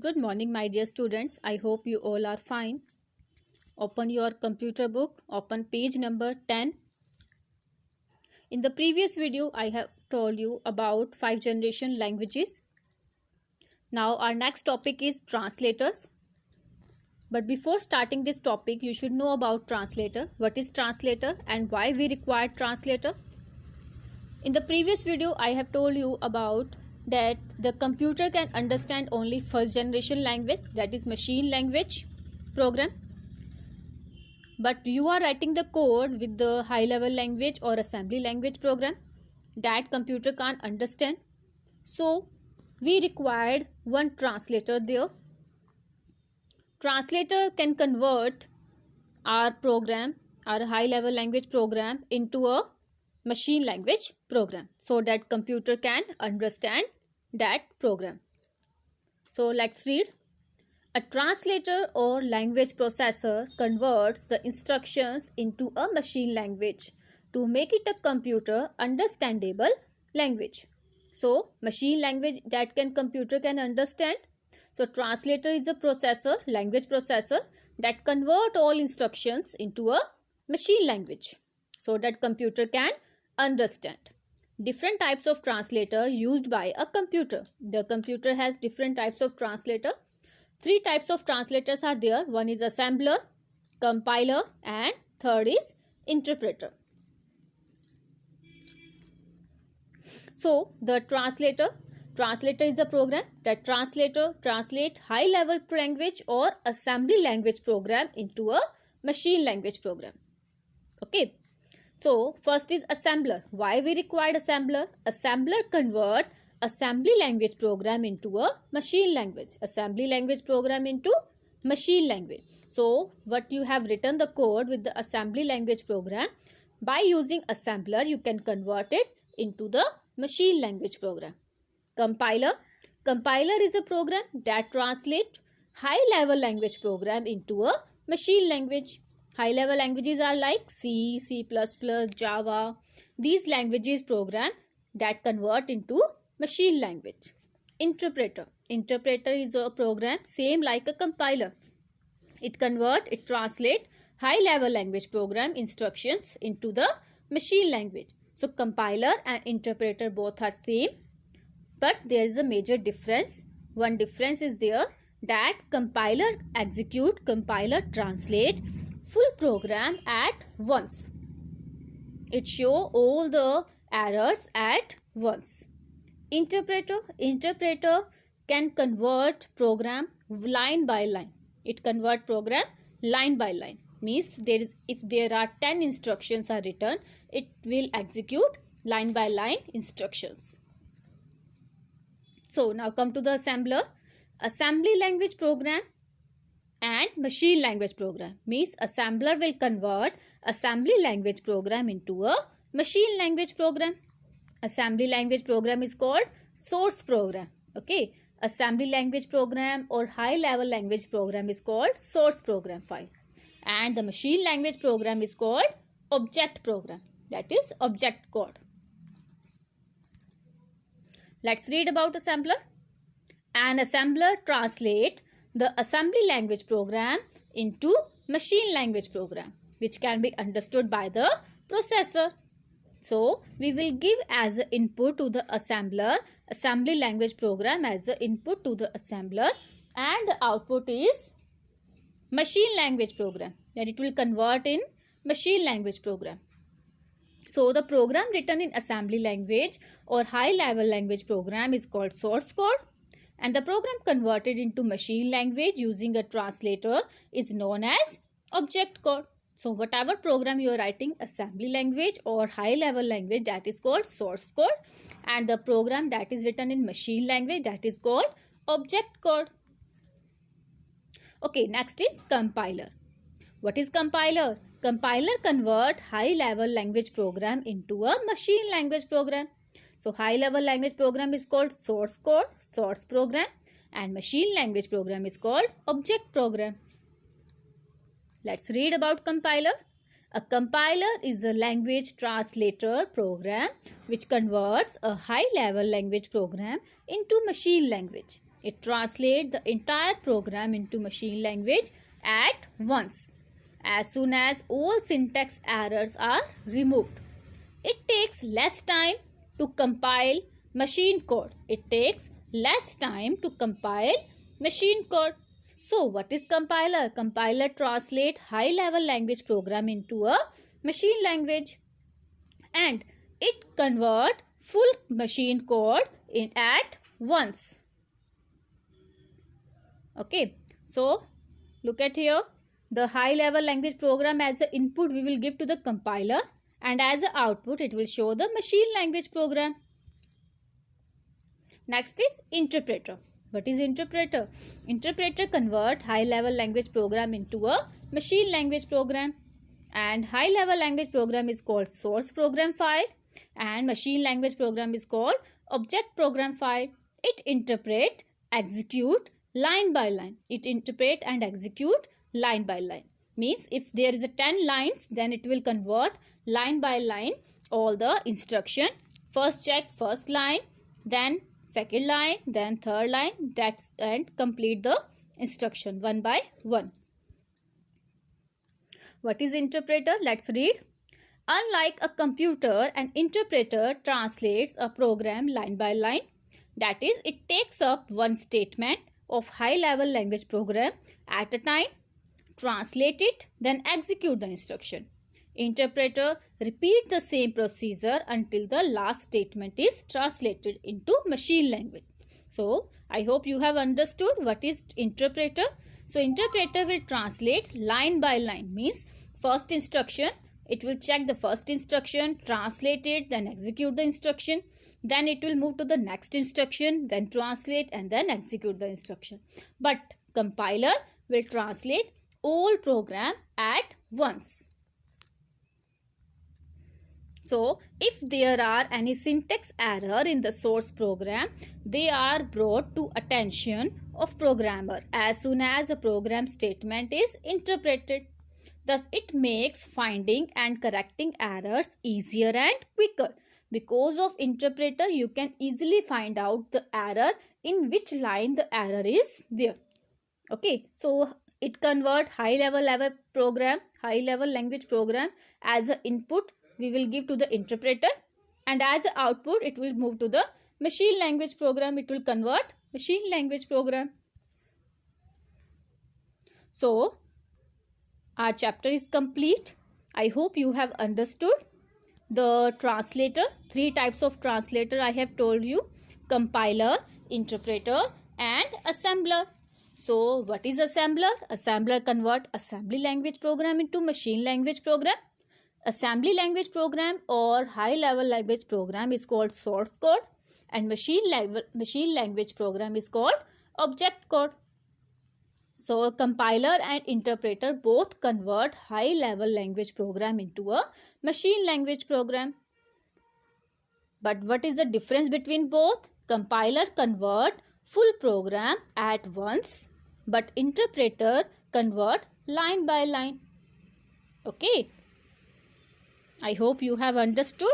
Good morning, my dear students. I hope you all are fine. Open your computer book, open page number 10. In the previous video, I have told you about 5 generation languages. Now, our next topic is translators. But before starting this topic, you should know about translator. What is translator and why we require translator? In the previous video, I have told you about that the computer can understand only first generation language, that is machine language program. But you are writing the code with the high level language or assembly language program that computer can't understand. So we required one translator there. Translator can convert our program, our high level language program, into a machine language program so that computer can understand that program. So let's read. A translator or language processor converts the instructions into a machine language to make it a computer understandable language. So machine language that computer can understand. So translator is a processor, language processor that convert all instructions into a machine language so that computer can understand. Different types of translator used by a computer. The computer has different types of translator. 3 types of translators are there. One is assembler, compiler, and third is interpreter. So the translator is a program that translate high level language or assembly language program into a machine language program. Okay. So first is assembler. Why we required assembler? Assembler convert assembly language program into a machine language. Assembly language program into machine language. So what you have written the code with the assembly language program, by using assembler you can convert it into the machine language program. Compiler. Compiler is a program that translates high level language program into a machine language. High level languages are like C, C++, Java. These languages program that convert into machine language. Interpreter. Interpreter is a program same like a compiler. It translate high level language program instructions into the machine language. So compiler and interpreter both are same, but there is a major difference. One difference is there that compiler translate full program at once. It show all the errors at once. Interpreter can convert program line by line. It convert program line by line. Means if there are 10 instructions are written, it will execute line by line instructions. So now come to the assembler. Assembly language program and machine language program. Means assembler will convert assembly language program into a machine language program. Assembly language program is called source program. Okay. Assembly language program or high level language program is called source program file. And the machine language program is called object program. That is object code. Let's read about assembler. An assembler translate the assembly language program into machine language program, which can be understood by the processor. So we will give as an input to the assembler assembly language program as the input to the assembler, and the output is machine language program. Then it will convert in machine language program. So the program written in assembly language or high level language program is called source code, and the program converted into machine language using a translator is known as object code. So whatever program you are writing assembly language or high level language, that is called source code, and the program that is written in machine language, that is called object code. Okay, next is compiler. What is compiler? Compiler convert high level language program into a machine language program. So high level language program is called source code, source program, and machine language program is called object program. Let's read about compiler. A compiler is a language translator program which converts a high level language program into machine language. It translates the entire program into machine language at once, as soon as all syntax errors are removed. It takes less time to compile machine code. It takes less time to compile machine code. So what is compiler? Compiler translates high-level language program into a machine language, and it converts full machine code at once. Okay, so look at here. The high-level language program, as the input we will give to the compiler, and as the output it will show the machine language program. Next is interpreter. What is interpreter? Interpreter converts high-level language program into a machine language program. And high-level language program is called source program file, and machine language program is called object program file. It interprets, execute line by line. It interpret and execute line by line. Means if there is a 10 lines, then it will convert line by line all the instruction. First check first line, then second line, then third line, and complete the instruction one by one. What is interpreter? Let's read. Unlike a computer, an interpreter translates a program line by line. That is, it takes up one statement of high-level language program at a time, translate it, then execute the instruction. Interpreter repeat the same procedure until the last statement is translated into machine language. So, I hope you have understood what is interpreter. So, interpreter will translate line by line, means first instruction, it will check the first instruction, translate it, then execute the instruction. Then it will move to the next instruction, then translate and then execute the instruction. But compiler will translate all program at once. So, if there are any syntax error in the source program, they are brought to attention of programmer as soon as the program statement is interpreted. Thus, it makes finding and correcting errors easier and quicker. Because of interpreter, you can easily find out the error in which line the error is there. Okay, so it convert high-level language program as an input we will give to the interpreter, and as an output it will move to the machine language program. It will convert machine language program. So, our chapter is complete. I hope you have understood the translator. 3 types of translator I have told you: compiler, interpreter and assembler. So, what is assembler? Assembler convert assembly language program into machine language program. Assembly language program or high level language program is called source code, and machine language program is called object code. So, compiler and interpreter both convert high level language program into a machine language program. But what is the difference between both? Compiler convert full program at once, but interpreter convert line by line. Okay. I hope you have understood.